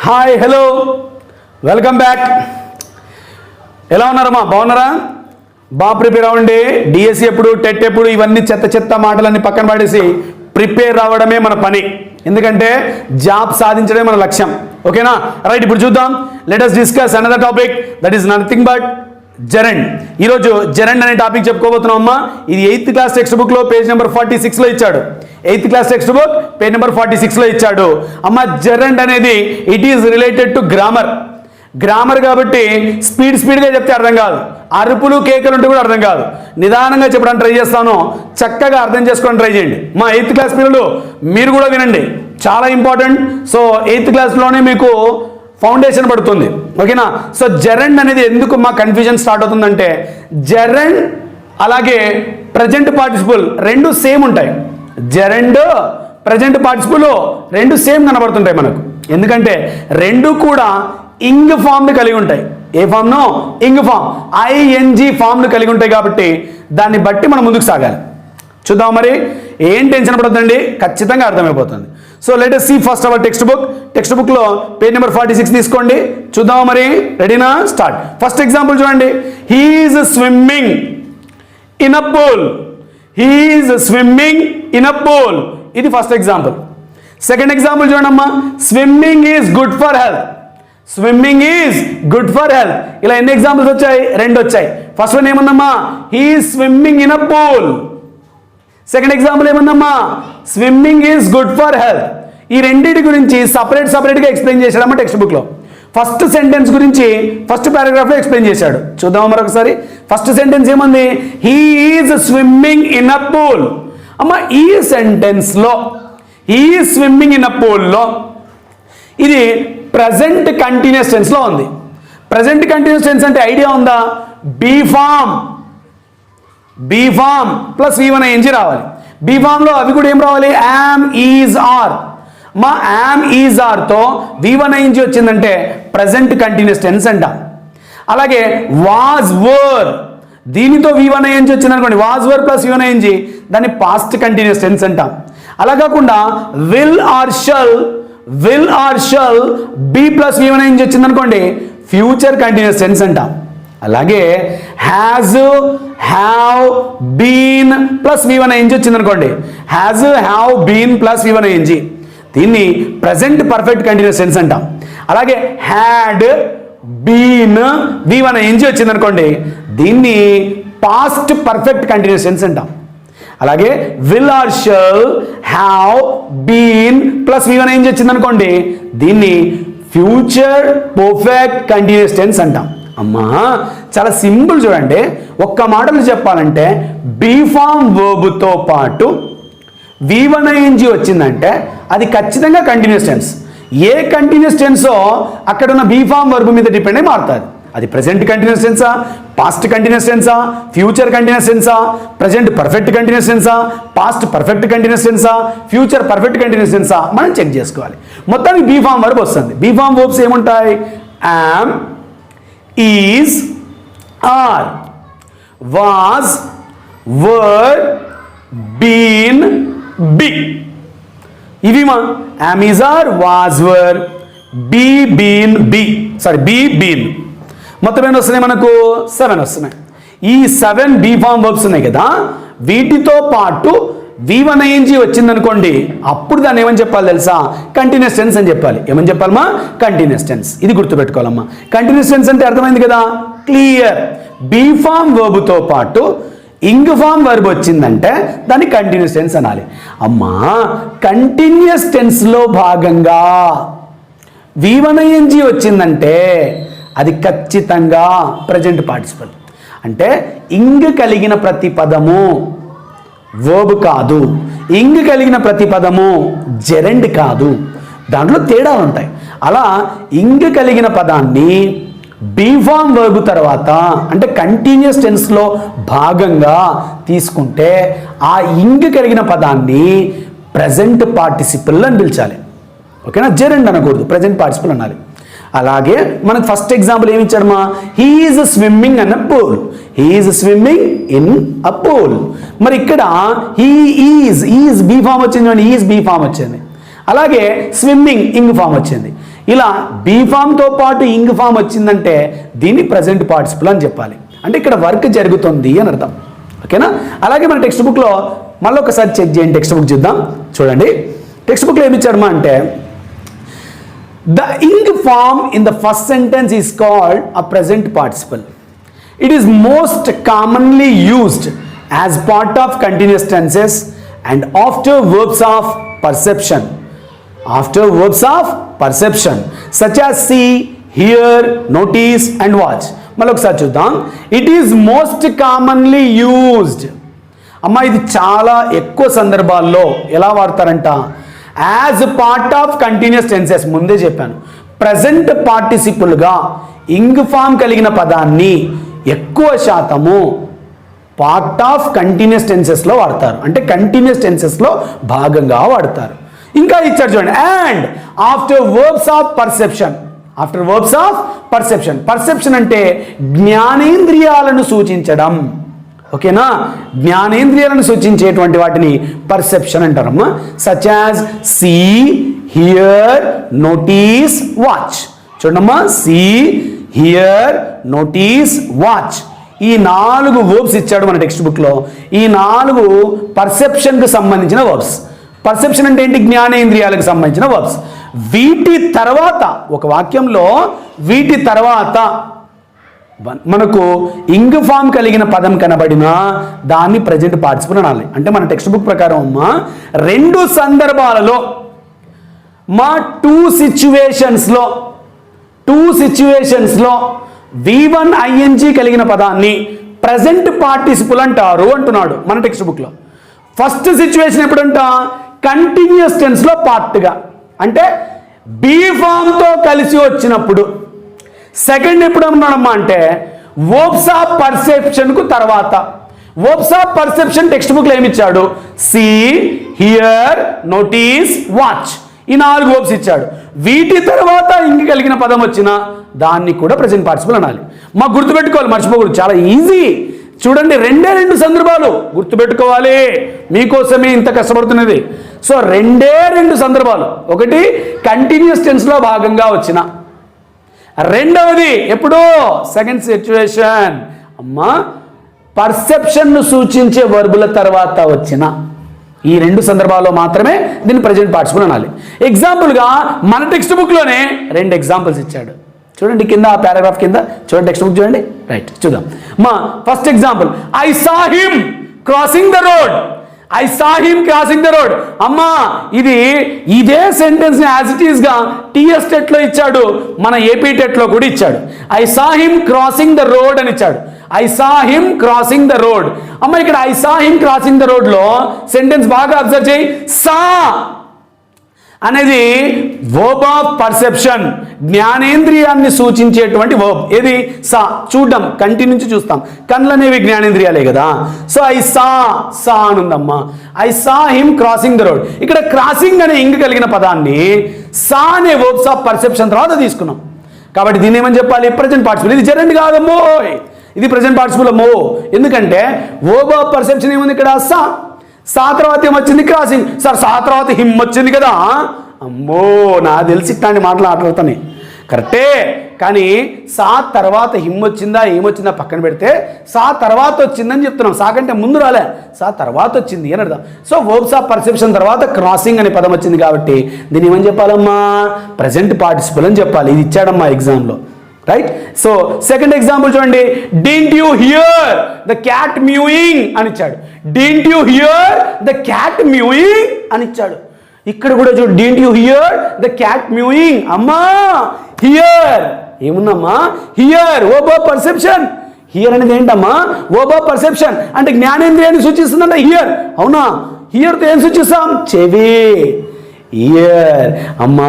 Hi hello welcome back. ఎలా ఉన్నారమ్మా? బాగున్నారా? బాగా ప్రిపేర్ అవ్వండి. డిఎస్సి ఎప్పుడు, టెట్ ఎప్పుడు, ఇవన్నీ చెత్త మాటలన్నీ పక్కన పడేసి ప్రిపేర్ అవ్వడమే మన పని. ఎందుకంటే జాబ్ సాధించడమే మన లక్ష్యం. ఓకేనా? రైట్, ఇప్పుడు చూద్దాం. Let us discuss another topic, that is nothing but జెరెండ్. ఈరోజు జెరెండ్ అనే టాపిక్ చెప్పుకోబోతున్నాం అమ్మా. ఇది 8th క్లాస్ టెక్స్ట్ బుక్ లో పేజ్ నెంబర్ 46 లో ఇచ్చాడు. 8th class text book page number 46 లో ఇచ్చాడు అమ్మ. జెరెండ్ అనేది it is related to grammar కాబట్టి స్పీడ్గా చెప్తే అర్థం కాదు, అరుపులు కేకలు ఉంటే కూడా అర్థం కాదు. నిదానంగా చెప్పడానికి ట్రై చేస్తాను, చక్కగా అర్థం చేసుకోవడానికి ట్రై చేయండి. మా 8th క్లాస్ పిల్లలు మీరు కూడా వినండి, చాలా ఇంపార్టెంట్. సో 8th క్లాస్లోనే మీకు ఫౌండేషన్ పడుతుంది. ఓకేనా? సో జెరెండ్ అనేది ఎందుకు మా కన్ఫ్యూజన్ స్టార్ట్ అవుతుందంటే, జెరెండ్ అలాగే ప్రజెంట్ పార్టిసిపుల్ రెండు సేమ్ ఉంటాయి. జెరెండ్ ప్రజెంట్ పార్టిసిపుల్ రెండు సేమ్ కనబడుతుంటాయి మనకు. ఎందుకంటే రెండు కూడా ఇంగ్ ఫామ్ని కలిగి ఉంటాయి. ఏ ఫామ్ను? ఇంగ్ ఫామ్, ING ఫామ్ను కలిగి ఉంటాయి. కాబట్టి దాన్ని బట్టి మనం ముందుకు సాగాలి. చూద్దాం మరి. ఏం టెన్షన్ పడద్దండి, ఖచ్చితంగా అర్థమైపోతుంది. So let us see first our text book లో పేజ్ నెంబర్ 46 తీసుకోండి. చూద్దాం మరి. రెడీనా? స్టార్ట్. ఫస్ట్ ఎగ్జాంపుల్ చూడండి. He is swimming in a pool. He is swimming in a pool. ఇది ఫస్ట్ ఎగ్జాంపుల్. సెకండ్ ఎగ్జాంపుల్ చూడండి అమ్మా. Swimming is good for health. Swimming is good for health. ఇలా ఎన్ని ఎగ్జాంపుల్స్ వచ్చాయి? రెండు వచ్చాయి. ఫస్ట్ వన్ ఏమన్నామా? He is swimming in a pool. Second example ఏమన్నామా? Swimming is good for health. ఈ రెండింటి గురించి సపరేట్గా ఎక్స్ప్లెయిన్ చేశాడమ్మా టెక్స్ట్ బుక్లో. ఫస్ట్ సెంటెన్స్ గురించి ఫస్ట్ పారాగ్రాఫ్లో ఎక్స్ప్లెయిన్ చేశాడు. చూద్దాం మరొకసారి. ఫస్ట్ సెంటెన్స్ ఏమంది? He is swimming in a pool. అమ్మ, ఈ సెంటెన్స్లో he is swimming in a పూల్లో ఇది ప్రజెంట్ కంటిన్యూస్ టెన్స్లో ఉంది. ప్రజెంట్ కంటిన్యూస్ టెన్స్ అంటే ఐడియా ఉందా? బీ ఫామ్ ప్లస్ V1ING రావాలి. బీ ఫామ్లో అవి కూడా ఏం రావాలి? Am, is, are. మా యామ్, ఈజ్, ఆర్తో V1ING వచ్చిందంటే ప్రజెంట్ కంటిన్యూస్ టెన్స్ అంట. అలాగే వాజ్, వర్, దీనితో V1ING వచ్చింది అనుకోండి, వాజ్, వర్ ప్లస్ V1ING, దాన్ని పాస్ట్ కంటిన్యూస్ టెన్స్ అంట. అలా కాకుండా will or shall be plus V1ING వచ్చింది అనుకోండి, ఫ్యూచర్ కంటిన్యూస్ టెన్స్ అంట. అలాగే has, have, been plus V1ING వచ్చింది అనుకోండి, has, have, been plus V1ING, దీన్ని ప్రజెంట్ పర్ఫెక్ట్ కంటిన్యూస్ టెన్స్ అంటాం. అలాగే హ్యాడ్, బీన్, V1ING వచ్చింది అనుకోండి, దీన్ని పాస్ట్ పర్ఫెక్ట్ కంటిన్యూస్ టెన్స్ అంటాం. అలాగే will or shall have been plus V1ING వచ్చింది అనుకోండి, దీన్ని ఫ్యూచర్ పర్ఫెక్ట్ కంటిన్యూస్ టెన్స్ అంటాం. అమ్మా, చాలా సింపుల్ చూడండి. ఒక్క మాటలు చెప్పాలంటే బీ ఫామ్ వర్బ్తో పాటు V1ING వచ్చిందంటే అది ఖచ్చితంగా కంటిన్యూస్ టెన్స్. ఏ కంటిన్యూస్ టెన్సో అక్కడ ఉన్న బీ ఫామ్ వర్బ్ మీద డిపెండ్ అయి మారుతుంది. అది ప్రెజెంట్ కంటిన్యూస్ టెన్సా, పాస్ట్ కంటిన్యూస్ టెన్సా, ఫ్యూచర్ కంటిన్యూస్ టెన్సా, ప్రెజెంట్ పర్ఫెక్ట్ కంటిన్యూస్ టెన్సా, పాస్ట్ పర్ఫెక్ట్ కంటిన్యూస్ టెన్సా, ఫ్యూచర్ పర్ఫెక్ట్ కంటిన్యూస్ టెన్సా, మనం చెక్ చేసుకోవాలి. మొత్తానికి బీ ఫామ్ వర్బ్ వస్తుంది. బీ ఫామ్ వర్బ్స్ ఏముంటాయి? Am, is, are, was, were, been, be. ఇవి మా am, is, are, was, were, be, been, be, sorry be, been. మొత్తం ఎన్ని వస్తున్నాయి మనకు? 7 వస్తున్నాయి. ఈ 7 బీ ఫామ్ వర్బ్స్ ఉన్నాయి కదా, వీటితో పాటు V1ING వచ్చిందనుకోండి, అప్పుడు దాన్ని ఏమని చెప్పాలి తెలుసా? కంటిన్యూస్ టెన్స్ అని చెప్పాలి. ఏమని చెప్పాలమ్మా? Continuous tense. ఇది గుర్తుపెట్టుకోవాలమ్మా. కంటిన్యూస్ టెన్స్ అంటే అర్థమైంది కదా, క్లియర్. బీ ఫామ్ వర్బ్తో పాటు ఇంగ్ ఫామ్ వర్బ్ వచ్చిందంటే దాన్ని కంటిన్యూస్ టెన్స్ అనాలి. అమ్మా, కంటిన్యూస్ టెన్స్లో భాగంగా V1ING వచ్చిందంటే అది ఖచ్చితంగా ప్రజెంట్ పార్టిసిపల్. అంటే ఇంగ్ కలిగిన ప్రతి పదము వర్బ్ కాదు, ఇంగ్ కలిగిన ప్రతి పదము జెరెండ్ కాదు, దాంట్లో తేడాలు ఉంటాయి. అలా ఇంగ్ కలిగిన పదాన్ని బీ ఫామ్ వర్బ్ తర్వాత అంటే కంటిన్యూస్ టెన్స్లో భాగంగా తీసుకుంటే ఆ ఇంగ్ కలిగిన పదాన్ని ప్రజెంట్ పార్టిసిపల్ అని పిలిచాలి. ఓకేనా? జెరెండ్ అనకూడదు, ప్రజెంట్ పార్టిసిపల్ అనాలి. అలాగే మనకు ఫస్ట్ ఎగ్జాంపుల్ ఏమి ఇచ్చాడమ్మా? He is swimming in a pool. He is swimming in a pool. మరి ఇక్కడ హీ ఈజ్ బీ ఫామ్ వచ్చింది, ఈజ్ బీ ఫామ్ వచ్చింది. అలాగే స్విమ్మింగ్ ఇంగ్ ఫామ్ వచ్చింది. ఇలా బీ ఫామ్తో పాటు ఇంగ్ ఫామ్ వచ్చిందంటే దీన్ని ప్రజెంట్ పార్టిసిపుల్ అని చెప్పాలి. అంటే ఇక్కడ వర్క్ జరుగుతుంది అని అర్థం. ఓకేనా? అలాగే మన టెక్స్ట్ బుక్లో మళ్ళీ ఒకసారి చెక్ చేయండి. టెక్స్ట్ బుక్ చూద్దాం. చూడండి టెక్స్ట్ బుక్లో ఏమి ఇచ్చాడమ్మా అంటే the ing form in the first sentence is called a present participle. It is most commonly used as part of continuous tenses and after verbs of perception. After verbs of perception such as see, hear, notice and watch. మళ్ళీ ఒకసారి చూద్దాం. It is most commonly used. అమ్మా ఇది చాలా ఎక్కువ సందర్భాల్లో ఎలా వాడతారంట? As part of continuous tenses. ముందే చెప్పాను, ప్రజెంట్ పార్టిసిపుల్గా ఇంగ్ ఫామ్ కలిగిన పదాన్ని ఎక్కువ శాతము పార్ట్ ఆఫ్ కంటిన్యూస్ టెన్సెస్లో వాడతారు. అంటే కంటిన్యూస్ టెన్సెస్లో భాగంగా వాడతారు. ఇంకా ఇచ్చారు చూడండి, and after verbs of perception. After verbs of perception. Perception అంటే జ్ఞానేంద్రియాలను సూచించడం. ఓకేనా? జ్ఞానేంద్రియాలను సూచించేటువంటి వాటిని పర్సెప్షన్ అంటారమ్మా. Such as see, hear, notice, watch. చూడమ్మా, సీ, హియర్, నోటీస్, వాచ్. ఈ 4 వర్బ్స్ ఇచ్చాడు మన టెక్స్ట్ బుక్లో. ఈ 4 పర్సెప్షన్కి సంబంధించిన వర్బ్స్. పర్సెప్షన్ అంటే ఏంటి? జ్ఞానేంద్రియాలకు సంబంధించిన వర్బ్స్. వీటి తర్వాత ఒక వాక్యంలో వీటి తర్వాత మనకు ఇంగ్ ఫామ్ కలిగిన పదం కనబడినా దాన్ని ప్రజెంట్ పార్టిసిపుల్ అనాలి. అంటే మన టెక్స్ట్ బుక్ ప్రకారం అమ్మా 2 సందర్భాలలో మా 2 సిచ్యువేషన్స్లో V1 ING కలిగిన పదాన్ని ప్రజెంట్ పార్టిసిపుల్ అంటారు అంటున్నాడు మన టెక్స్ట్ బుక్లో. ఫస్ట్ సిచ్యువేషన్ ఎప్పుడంట? కంటిన్యూస్ టెన్స్లో పార్ట్గా, అంటే బీ ఫామ్తో కలిసి వచ్చినప్పుడు. సెకండ్ ఎప్పుడు అన్నాడమ్మా అంటే వర్బ్స్ ఆఫ్ పర్సెప్షన్కు తర్వాత. వర్బ్స్ ఆఫ్ పర్సెప్షన్ టెక్స్ట్ బుక్లో ఏమిచ్చాడు? See, hear, notice, watch. ఈ 4 వర్బ్స్ ఇచ్చాడు. వీటి తర్వాత ఇంక కలిగిన పదం వచ్చినా దాన్ని కూడా ప్రజెంట్ పార్టిసిపుల్ అనాలి. మాకు గుర్తుపెట్టుకోవాలి, మర్చిపోకూడదు. చాలా ఈజీ. చూడండి, 2 సందర్భాలు గుర్తుపెట్టుకోవాలి. మీకోసమే ఇంత కష్టపడుతున్నది. సో 2 సందర్భాలు. ఒకటి కంటిన్యూస్ టెన్స్లో భాగంగా వచ్చిన, రెండవది ఎప్పుడో సెకండ్ సిచ్యువేషన్ అమ్మా పర్సెప్షన్ను సూచించే వర్బుల తర్వాత వచ్చిన. ఈ 2 సందర్భాల్లో మాత్రమే దీన్ని ప్రజెంట్ పార్టిసిపుల్ అనాలి. ఎగ్జాంపుల్గా మన టెక్స్ట్ బుక్లోనే 2 ఎగ్జాంపుల్స్ ఇచ్చాడు. చూడండి కింద ఆ పారాగ్రాఫ్ కింద చూడండి, టెక్స్ట్ బుక్ చూడండి. రైట్, చూద్దాం. మా first example, I saw him crossing the road. I saw him crossing the road. అమ్మా ఇదే సెంటెన్స్ ని యాజ్ ఇట్ ఈస్ గా టీఎస్ టెట్ లో ఇచ్చాడు, మన ఏపీ టెట్ లో కూడా ఇచ్చాడు. I saw him crossing the road అని ఇచ్చాడు. I saw him crossing the road. అమ్మ ఇక్కడ I saw him crossing the road లో సెంటెన్స్ బాగా అబ్జర్వ్ చేయి. సా అనేది వర్బ్ ఆఫ్ పర్సెప్షన్, జ్ఞానేంద్రియాన్ని సూచించేటువంటి వర్బ్. ఏది? సా. చూడడం, కంటి నుంచి చూస్తాం. కళ్ళు అనేవి జ్ఞానేంద్రియాలే కదా. సో ఐ సా అని ఉందమ్మా. I saw him crossing the road. ఇక్కడ క్రాసింగ్ అనే ఇంగ్ కలిగిన పదాన్ని సా అనే వర్బ్స్ ఆఫ్ పర్సెప్షన్ తర్వాత తీసుకున్నాం. కాబట్టి దీన్ని ఏమని చెప్పాలి? Present participle. ఇది జరండి కాదమ్మో, ఇది ప్రజెంట్ పార్టిసిపుల్ అమ్మో. ఎందుకంటే వర్బ్ ఆఫ్ పర్సెప్షన్ ఏముంది ఇక్కడ? సా. సా తర్వాత ఏమొచ్చింది? క్రాసింగ్. సార్ సా తర్వాత హిమ్ వచ్చింది కదా. అమ్మో, నా తెలిసి ఇట్లాంటి మాట్లాడుతాను. కరెక్టే, కానీ సా తర్వాత హిమ్ వచ్చిందా ఏమొచ్చిందా పక్కన పెడితే సా తర్వాత వచ్చిందని చెప్తున్నాం. సా కంటే ముందు రాలే, సా తర్వాత వచ్చింది అని అర్థం. సో వర్బ్స్ ఆఫ్ పర్సెప్షన్ తర్వాత క్రాసింగ్ అనే పదం వచ్చింది కాబట్టి దీన్ని ఏమని చెప్పాలమ్మా? ప్రజెంట్ పార్టిసిపుల్ అని చెప్పాలి. ఇది ఇచ్చాడమ్మా ఎగ్జామ్లో. రైట్. సో సెకండ్ ఎగ్జాంపుల్ చూడండి, didn't you hear the cat mewing అని ఇచ్చాడు. Didn't you hear the cat mewing అని ఇచ్చాడు. ఇక్కడ కూడా చూడు, didn't you hear the cat mewing. అమ్మా హియర్ ఏముందమ్మా? Hear verb of perception. Hear అనేది ఏంటమ్మా? Verb of perception. అంటే జ్ఞానేంద్రియాన్ని సూచిస్తుందంట హియర్. అవునా? హియర్తో ఏం సూచిస్తాం? చెవి. హియర్ అమ్మా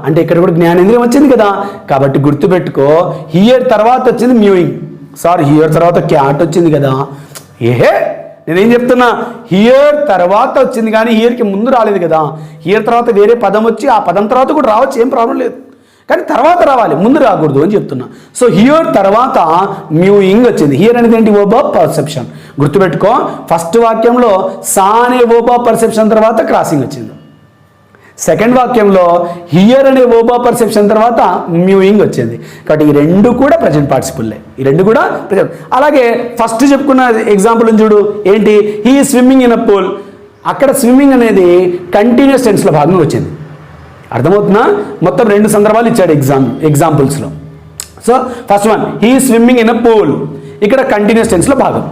అంటే ఇక్కడ కూడా జ్ఞానేంద్రియం వచ్చింది కదా. కాబట్టి గుర్తుపెట్టుకో, హియర్ తర్వాత వచ్చింది మ్యూయింగ్. సారీ, హియర్ తర్వాత క్యాట్ వచ్చింది కదా. ఏహే, నేనేం చెప్తున్నా? హియర్ తర్వాత వచ్చింది కానీ హియర్కి ముందు రాలేదు కదా. హియర్ తర్వాత వేరే పదం వచ్చి ఆ పదం తర్వాత కూడా రావచ్చు, ఏం ప్రాబ్లం లేదు. కానీ తర్వాత రావాలి, ముందు రాకూడదు అని చెప్తున్నా. సో హియర్ తర్వాత మ్యూయింగ్ వచ్చింది. హియర్ అనేది ఏంటి? Verb of perception. గుర్తుపెట్టుకో, ఫస్ట్ వాక్యంలో సా అనే వర్బ్ ఆఫ్ పర్సెప్షన్ తర్వాత క్రాసింగ్ వచ్చింది. సెకండ్ వాక్యంలో హియర్ అనే వర్బ్ ఆఫ్ పర్సెప్షన్ తర్వాత మ్యూయింగ్ వచ్చింది. కాబట్టి ఈ రెండు కూడా ప్రజెంట్ పార్టిసిపుల్లే, ఈ రెండు కూడా ప్రజెంట్. అలాగే ఫస్ట్ చెప్పుకున్న ఎగ్జాంపుల్ చూడు, ఏంటి? He swimming in a pool. అక్కడ స్విమ్మింగ్ అనేది కంటిన్యూస్ టెన్స్లో భాగంగా వచ్చింది. అర్థమవుతుందా? మొత్తం 2 సందర్భాలు ఇచ్చాడు ఎగ్జాంపుల్స్లో. So first one he swimming in a pool, ఇక్కడ కంటిన్యూస్ టెన్స్లో భాగం.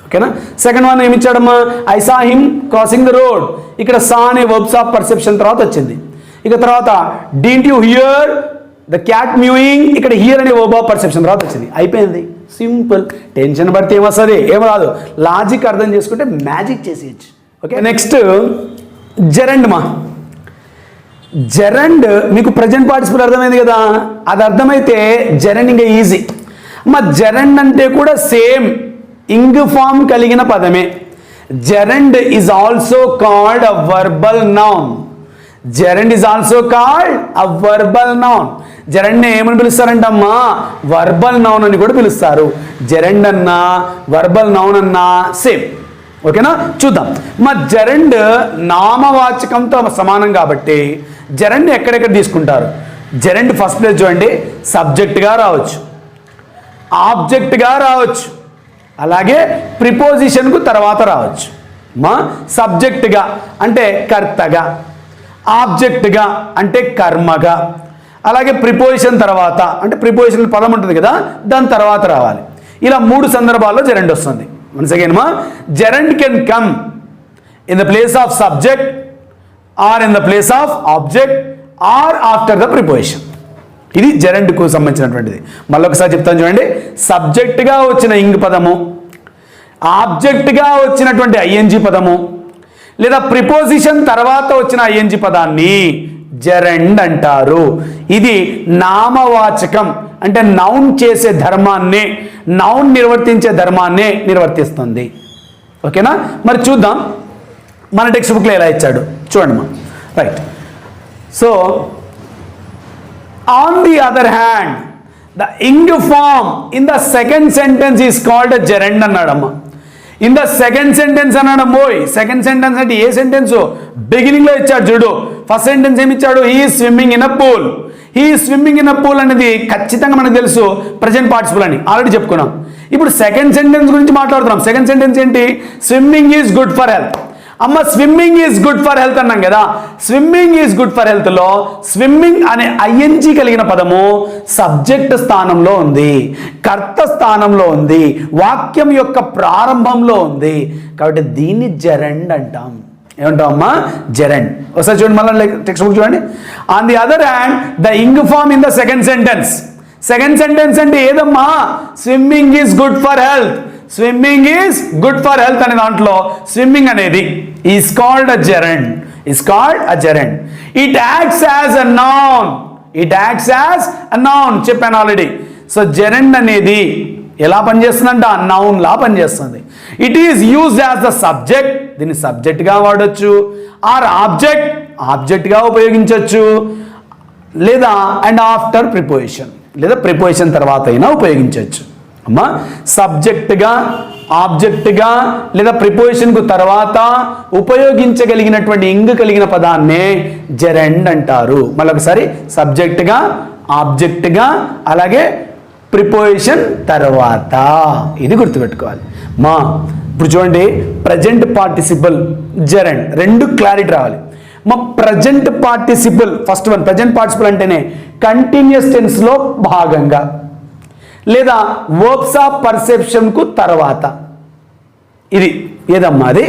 ఓకేనా? సెకండ్ వన్ ఏమి ఇచ్చాడమ్మా? I saw him crossing the road. ఇక్కడ సా అనే వర్బ్స్ ఆఫ్ పర్సెప్షన్ తర్వాత వచ్చింది. ఇక తర్వాత didn't you hear the cat mewing, ఇక్కడ హియర్ అనే వర్బ్ ఆఫ్ పర్సెప్షన్ తర్వాత వచ్చింది. అయిపోయింది, సింపుల్. టెన్షన్ పడితే ఏమొస్తుంది? ఏం రాదు. లాజిక్ అర్థం చేసుకుంటే మ్యాజిక్ చేసేయచ్చు. ఓకే, నెక్స్ట్ జెరండ్ మా. జెరండ్ మీకు ప్రజెంట్ పార్టిసిపుల్ అర్థమైంది కదా, అది అర్థమైతే జెరండ్ ఇంకా ఈజీ. మా జెరండ్ అంటే కూడా సేమ్ ఇంగ్ ఫామ్ కలిగిన పదమే. Gerund is also called a verbal noun. Gerund is also called a verbal noun. జెరండ్ని ఏమని పిలుస్తారంటమ్మా? వర్బల్ నౌన్ అని కూడా పిలుస్తారు. జెరండ్ అన్నా వర్బల్ నౌన్ అన్నా సేమ్. ఓకేనా? చూద్దాం. మా జెరండ్ నామవాచకంతో సమానం కాబట్టి జెరండ్ ఎక్కడెక్కడ తీసుకుంటారు? జెరండ్ ఫస్ట్ ప్లేస్ చూడండి, సబ్జెక్ట్గా రావచ్చు, ఆబ్జెక్ట్గా రావచ్చు, అలాగే ప్రిపోజిషన్కు తర్వాత రావచ్చు. మా సబ్జెక్ట్గా అంటే కర్తగా, ఆబ్జెక్ట్గా అంటే కర్మగా, అలాగే ప్రిపోజిషన్ తర్వాత అంటే ప్రిపోజిషన్ పదం ఉంటుంది కదా, దాని తర్వాత రావాలి. ఇలా 3 సందర్భాల్లో జెరండ్ వస్తుంది. వన్స్ అగైన్ మా, gerund can come in the place of subject or in the place of object or after the preposition. ఇది జెరండ్కు సంబంధించినటువంటిది. మళ్ళీ ఒకసారి చెప్తాను చూడండి. సబ్జెక్ట్గా వచ్చిన ఇంగ్ పదము, ఆబ్జెక్ట్గా వచ్చినటువంటి ఐఎన్జి పదము, లేదా ప్రిపోజిషన్ తర్వాత వచ్చిన ఐఎన్జి పదాన్ని జెరండ్ అంటారు. ఇది నామవాచకం అంటే నౌన్ చేసే ధర్మాన్నే, నౌన్ నిర్వర్తించే ధర్మాన్నే నిర్వర్తిస్తుంది. ఓకేనా? మరి చూద్దాం మన టెక్స్ట్ బుక్లో ఎలా ఇచ్చాడు చూడండి మా. Right. So on the other hand the ing form in the second sentence is called a gerund అన్నాడమ్మా. ఇన్ ద సెకండ్ సెంటెన్స్ అన్నాడు. మోయ్ సెకండ్ సెంటెన్స్ అంటే ఏ సెంటెన్స్? బిగినింగ్ లో ఇచ్చాడు చూడు. ఫస్ట్ సెంటెన్స్ ఏమి ఇచ్చాడు? He swimming in a pool. He swimming in a pool అనేది ఖచ్చితంగా మనకు తెలుసు ప్రజెంట్ పార్టిసిపుల్ అని ఆల్రెడీ చెప్పుకున్నాం. ఇప్పుడు సెకండ్ సెంటెన్స్ గురించి మాట్లాడుతున్నాం. సెకండ్ సెంటెన్స్ ఏంటి? Swimming is good for health. అమ్మ swimming is good for health అన్నాం కదా. Swimming is good for health లో స్విమ్మింగ్ అనే ఐఎన్జి కలిగిన పదము సబ్జెక్ట్ స్థానంలో ఉంది, కర్త స్థానంలో ఉంది, వాక్యం యొక్క ప్రారంభంలో ఉంది. కాబట్టి దీన్ని జెరండ్ అంటాం. ఏమంటాం అమ్మా? జెరండ్. ఒకసారి చూడండి, మళ్ళీ టెక్స్ట్ బుక్ చూడండి. On the other hand the ing form in the second sentence. Second sentence అంటే ఏదమ్మా? Swimming is good for health. Swimming is good for health అనే దాంట్లో స్విమ్మింగ్ అనేది is called a gerund. Is called a gerund. It acts as a noun. It acts as a noun చెప్పాను already. So gerund అనేది ఎలా పనిచేస్తుందంట? Noun లా పనిచేస్తుంది. It is used as the subject. దీన్ని సబ్జెక్ట్గా వాడచ్చు, ఆర్ ఆబ్జెక్ట్ ఆబ్జెక్ట్గా ఉపయోగించవచ్చు, లేదా అండ్ ఆఫ్టర్ ప్రిపోజిషన్ లేదా ప్రిపోజిషన్ తర్వాత అయినా ఉపయోగించవచ్చు. అమ్మా సబ్జెక్ట్గా, ఆబ్జెక్ట్గా లేదా ప్రిపోజిషన్కు తర్వాత ఉపయోగించగలిగినటువంటి ఇంగ్ కలిగిన పదాన్నే జెరండ్ అంటారు. మళ్ళీ ఒకసారి సబ్జెక్ట్గా, ఆబ్జెక్ట్గా, అలాగే ప్రిపోజిషన్ తర్వాత. ఇది గుర్తుపెట్టుకోవాలి మా. ఇప్పుడు చూడండి, ప్రజెంట్ పార్టిసిపల్ జెరండ్ రెండు క్లారిటీ రావాలి మా. Present participle first one. Present participle అంటేనే కంటిన్యూస్ టెన్స్లో భాగంగా లేదా వర్బ్స్ ఆఫ్ పర్సెప్షన్కు తర్వాత. ఇది ఏదమ్మా? అది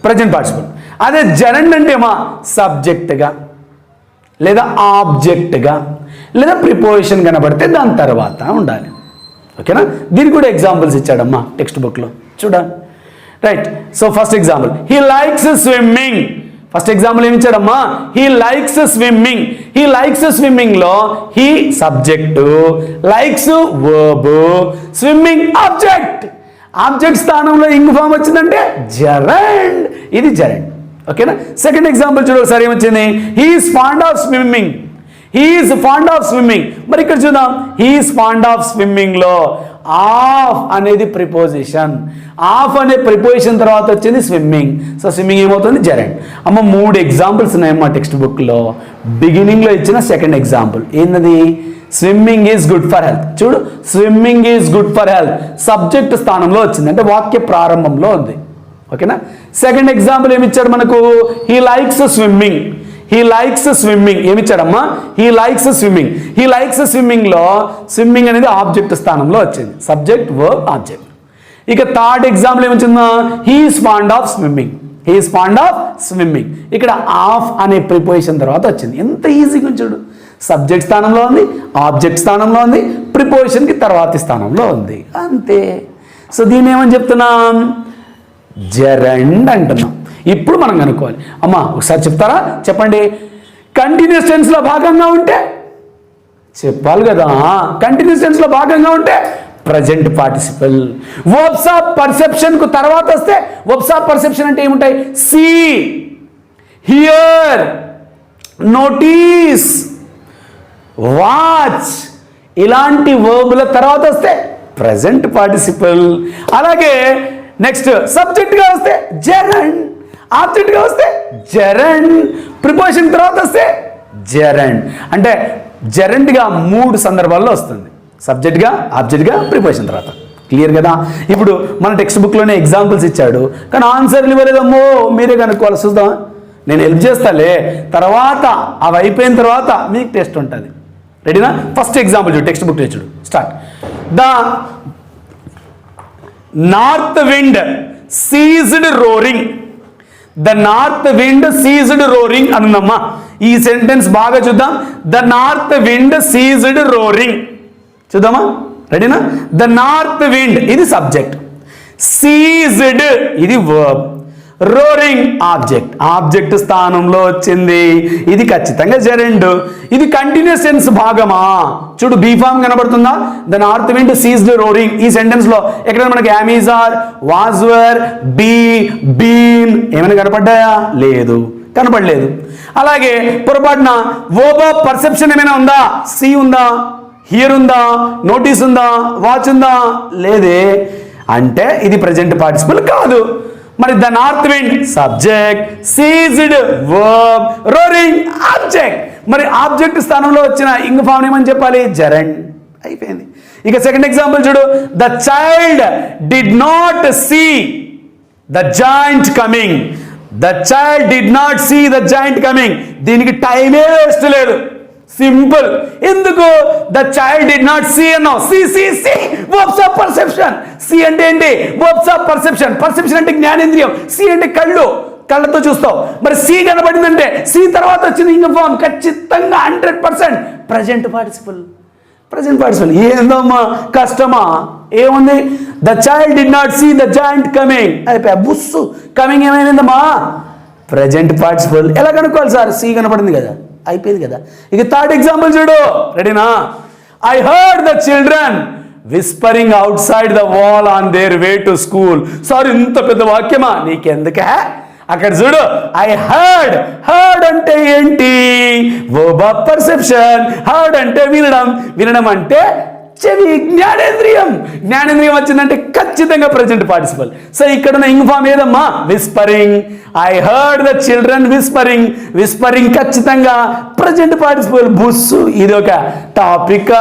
ప్రజెంట్ పార్టిసిపల్. అదే జెరండ్ అంటే మా సబ్జెక్ట్గా లేదా ఆబ్జెక్ట్గా లేదా ప్రిపోజిషన్ కనబడితే దాని తర్వాత ఉండాలి. ఓకేనా? దీనికి కూడా ఎగ్జాంపుల్స్ ఇచ్చాడమ్మా టెక్స్ట్ బుక్లో చూడండి. Right. So first example, he likes swimming. First example ఏమి ఇచ్చాడమ్మా? He likes swimming. He likes swimming లో he subject, likes verb, swimming object. Object స్థానంలో ఇంగ్ ఫామ్ వచ్చిందంటే జెరండ్. ఇది జెరండ్. ఓకేనా? సెకండ్ ఎగ్జాంపుల్ చూడు ఒకసారి ఏమొచ్చింది? He is fond of swimming. He is fond of swimming. మరి ఇక్కడ చూద్దాం, he is fond of swimming లో ఆఫ్ అనేది ప్రిపోజిషన్. ఆఫ్ అనే ప్రిపోజిషన్ తర్వాత వచ్చింది స్విమ్మింగ్. సో స్విమ్మింగ్ ఏమవుతుంది? జెరండ్. అమ్మ 3 ఎగ్జాంపుల్స్ ఉన్నాయమ్మా టెక్స్ట్ బుక్లో. బిగినింగ్లో ఇచ్చిన సెకండ్ ఎగ్జాంపుల్ ఏంటది? Swimming is good for health. చూడు, swimming is good for health subject స్థానంలో వచ్చింది, అంటే వాక్య ప్రారంభంలో ఉంది. ఓకేనా? సెకండ్ ఎగ్జాంపుల్ ఏమిచ్చాడు మనకు? He likes swimming. He likes swimming ఏమిచ్చాడమ్మా? He likes swimming. He likes స్విమ్మింగ్లో స్విమ్మింగ్ అనేది ఆబ్జెక్ట్ స్థానంలో వచ్చింది, సబ్జెక్ట్ వర్బ్ ఆబ్జెక్ట్. ఇక థర్డ్ ఎగ్జాంపుల్ ఏమొచ్చిందా? He is fond of swimming. He is fond of swimming. ఇక్కడ ఆఫ్ అనే ప్రిపోజిషన్ తర్వాత వచ్చింది. ఎంత ఈజీగా చూడు, సబ్జెక్ట్ స్థానంలో ఉంది, ఆబ్జెక్ట్ స్థానంలో ఉంది, ప్రిపోజిషన్కి తర్వాతి స్థానంలో ఉంది, అంతే. సో దీన్ని ఏమని చెప్తున్నాం? జెరండ్ అంటున్నాం. ఇప్పుడు మనం కనుక్కోవాలి. అమ్మా ఒకసారి చెప్తారా? చెప్పండి. కంటిన్యూస్ టెన్స్లో భాగంగా ఉంటే చెప్పాలి కదా. కంటిన్యూస్ టెన్స్లో భాగంగా ఉంటే ప్రజెంట్ పార్టిసిపల్. వర్బ్స్ ఆఫ్ పర్సెప్షన్కు తర్వాత వస్తే వర్బ్స్ ఆఫ్ పర్సెప్షన్ అంటే ఏముంటాయి? సీ, హియర్, నోటీస్, వాచ్, ఇలాంటి వర్బుల తర్వాత వస్తే ప్రజెంట్ పార్టిసిపల్. అలాగే నెక్స్ట్ సబ్జెక్ట్గా వస్తే జెరండ్, ఆబ్జెక్ట్గా వస్తే జెరండ్, ప్రిపోజిషన్ తర్వాత వస్తే జెరండ్. అంటే జెరండ్గా 3 సందర్భాల్లో వస్తుంది, సబ్జెక్ట్గా, ఆబ్జెక్ట్గా, ప్రిపోజిషన్ తర్వాత. క్లియర్ కదా? ఇప్పుడు మన టెక్స్ట్ బుక్లోనే ఎగ్జాంపుల్స్ ఇచ్చాడు, కానీ ఆన్సర్లు ఇవ్వలేదమ్మో, మీరే కనుక్కోవాలి. చూద్దాం, నేను హెల్ప్ చేస్తాలే. తర్వాత అవి అయిపోయిన తర్వాత మీకు టెస్ట్ ఉంటుంది. రెడీనా? ఫస్ట్ ఎగ్జాంపుల్ చూడు, టెక్స్ట్ బుక్ చూడు. Start. The north wind ceased roaring. The north wind ceased roaring అనుందమ్మా. ఈ సెంటెన్స్ బాగా చూద్దాం. The north wind ceased roaring. చూద్దామా? రెడీనా? ద నార్త్ విండ్ ఇది సబ్జెక్ట్, సీజ్డ్ ఇది వర్బ్, రోరింగ్ ఆబ్జెక్ట్, ఆబ్జెక్ట్ స్థానంలో వచ్చింది. ఇది ఖచ్చితంగా జెరండ్. ఇది కంటిన్యూస్ టెన్స్ భాగమా? చూడు, బీ ఫామ్ కనబడుతుందా? The north wind ceased roaring. ఈ సెంటెన్స్ లో ఎక్కడ మనకి అమీజార్, వాజ్వర్, బీ, బీన్ ఏమైనా కనపడ్డాయా? లేదు, కనపడలేదు. అలాగే పొరపాటున వర్బ్ ఆఫ్ పర్సెప్షన్ ఏమైనా ఉందా? సీ ఉందా? హియర్ ఉందా? నోటీస్ ఉందా? వాచ్ ఉందా? లేదే. అంటే ఇది ప్రజెంట్ పార్టిసిపల్ కాదు. మరి the north wind subject, ceased verb, roaring object. మరి ఆబ్జెక్ట్ స్థానంలో వచ్చిన ఇంగ్ ఫామ్ ఏమని చెప్పాలి? జెరండ్. అయిపోయింది. ఇక సెకండ్ ఎగ్జాంపుల్ చూడు. The child did not see the giant coming. The child did not see the giant coming. దీనికి టైమే వేస్ట్ లేదు, సింపుల్. ఎందుకు? The child did not see అన్నావు. See see see verbs of perception. See అంటే ఏంటి? Verbs of perception. Perception అంటే జ్ఞానేంద్రియం. C అంటే కళ్ళు, కళ్ళతో చూస్తావు. మరి సి కనబడిందంటే సి తర్వాత వచ్చింది ఇంగ్ ఫామ్, ఖచ్చితంగా 100% ప్రజెంట్ పార్టిసిపల్. ప్రజెంట్ పార్టిసిపల్ ఏందమ్మా కష్టమా? ఏముంది? The child did not see the giant coming. అయిపోయా, బుస్సు. కమింగ్ ఏమైందమ్మా? Present participle. ఎలా కనుక్కోవాలి సార్? సి కనపడింది కదా, అయిపోయింది కదా. ఇక థర్డ్ ఎగ్జాంపుల్ చూడు. రెడీనా? I heard the children whispering out side the wall on their way to school. Sorry, ఇంత పెద్ద వాక్యమా? నీకెందుకే? అక్కడ చూడు. I heard. హర్డ్ అంటే ఏంటి? Verb of perception. హర్డ్ అంటే వినడం. వినడం అంటే చెవి, జ్ఞానేంద్రియం. జ్ఞానేంద్రియం వచ్చిందంటే ఖచ్చితంగా ప్రజెంట్ పార్టిసిపల్. సో ఇక్కడ ఉన్న ఇంగ్ ఫామ్ ఏదమ్మా? Whispering. I heard the children whispering. Whispering ఖచ్చితంగా ప్రజెంట్ పార్టిసిపల్. బుస్సు. ఇది ఒక టాపిక్.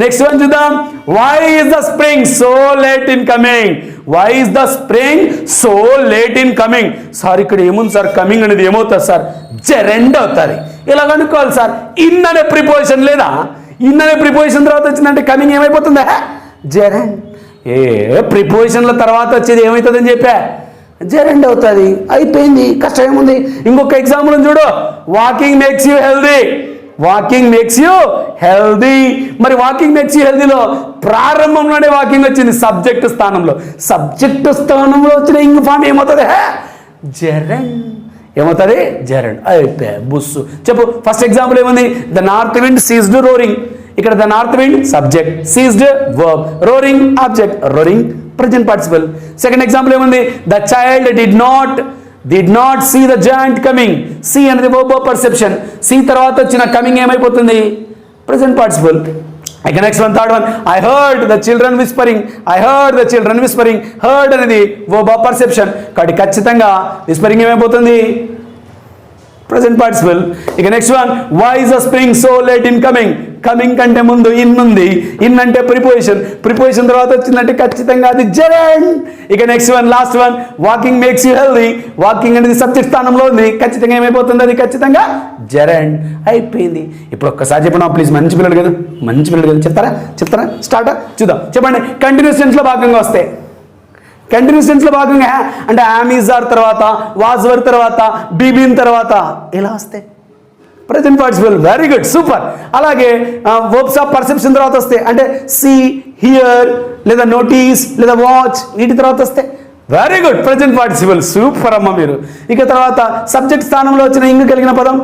నెక్స్ట్ వన్ చూద్దాం. Why is the spring so late in coming. Why is the spring so late in coming. Sir ఇక్కడ ఏముంది sir? Coming అనేది ఏమవుతుంది sir? Gerund అవుతుంది. ఇలా కనుక్కోవాలి సార్. ఇన్ అనే ప్రిపోజిషన్ లేదా? ఇన్ అనే ప్రిపోజిషన్ తర్వాత వచ్చిందంటే కమింగ్ ఏమైపోతుందా? జెరండ్. ఏ ప్రిపోజిషన్ల తర్వాత వచ్చేది ఏమవుతుందని చెప్పా? జెరండ్ అవుతుంది. అయిపోయింది, కష్టం ఏముంది? ఇంకొక ఎగ్జాంపుల్ చూడు. Walking makes you healthy. Walking makes you healthy. మరి వాకింగ్ మేక్స్ యూ హెల్దీలో ప్రారంభంలోనే వాకింగ్ వచ్చింది, సబ్జెక్ట్ స్థానంలో. సబ్జెక్ట్ స్థానంలో వచ్చిన ఇంగ్ ఫామ్ ఏమవుతుంది? జెరండ్. ఏమవుతుంది? జెరండ్. అయిపోయా, బుస్సు. చెప్పు. ఫస్ట్ ఎగ్జాంపుల్ ఏముంది? The north wind ceased roaring. ఇక్కడ the north wind subject, ceased verb, roaring object, roaring present participle. Second example ఏముంది? The child did not see the giant coming. See అనేది verb of perception. See తర్వాత వచ్చిన coming ఏమైపోతుంది? Present participle. ఇక next one, third one, I heard the children whispering. I heard the children whispering. Heard అనేది verb of perception కాబట్టి ఖచ్చితంగా whispering ఏమైపోతుంది, present participle. ఇక next one, why is the spring so late in coming. Coming కంటే ముందు in ఉంది. In అంటే preposition. Preposition తర్వాత వచ్చిందంటే ఖచ్చితంగా అది జెరండ్. ఇక next one, last one, walking makes you healthy. Walking అనేది సబ్జెక్ట్ స్థానంలో ఉంది. ఖచ్చితంగా ఏమైపోతుంది, అది ఖచ్చితంగా జెరండ్ అయిపోయింది. ఇప్పుడు ఒక్కసారి చెప్పండి ప్లీజ్, మంచి పిల్లలు కదా, మంచి పిల్లలు కదా, చెప్తారా స్టార్ట్ చూద్దాం. చెప్పండి కంటిన్యూస్ టెన్స్లో భాగంగా వస్తాయి. కంటిన్యూస్ టెన్స్లో భాగంగా అంటే యామ్ ఈజ్ ఆర్ తర్వాత, వాజ్ వర్ తర్వాత, బీబీన్ తర్వాత ఇలా వస్తాయి present participle. Very good, super. అలాగే వర్బ్స్ ఆఫ్ పర్సెప్షన్ తర్వాత వస్తాయి అంటే సీ, హియర్ లేదా నోటీస్ లేదా వాచ్, వీటి తర్వాత వస్తాయి. Very good, present participle, super అమ్మ మీరు. ఇక తర్వాత సబ్జెక్ట్ స్థానంలో వచ్చిన ఇంగ్ కలిగిన పదం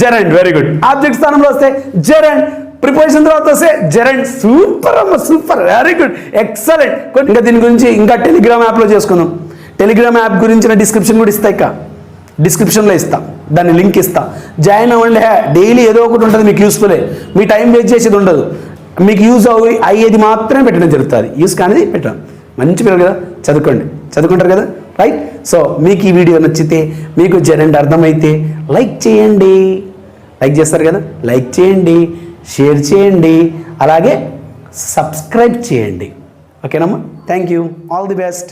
జెరండ్. Very good. ఆబ్జెక్ట్ స్థానంలో వస్తే జెరండ్. ప్రిపోజిషన్ తర్వాత వస్తే జెరండ్. సూపర్ అమ్మ, సూపర్, వెరీ గుడ్, ఎక్సలెంట్. ఇంకా దీని గురించి ఇంకా టెలిగ్రామ్ యాప్లో చేసుకుందాం. టెలిగ్రామ్ యాప్ గురించిన డిస్క్రిప్షన్ కూడా ఇస్తా, ఇక డిస్క్రిప్షన్లో ఇస్తా, దాన్ని లింక్ ఇస్తా. జాయిన్ అవ్వండి. డైలీ ఏదో ఒకటి ఉంటుంది మీకు యూస్ఫుల్లే. మీ టైం వేస్ట్ చేసేది ఉండదు. మీకు యూజ్ అయ్యేది మాత్రమే పెట్టడం జరుగుతుంది. యూస్ కానిది పెట్టడం. మంచి పిల్లలు కదా, చదువుకుంటారు కదా, రైట్. సో మీకు ఈ వీడియో నచ్చితే, మీకు జెరండ్ అర్థమైతే లైక్ చేయండి. లైక్ చేస్తారు కదా, లైక్ చేయండి, షేర్ చేయండి, అలాగే సబ్స్క్రైబ్ చేయండి. ఓకేనమ్మా, thank you, all the best.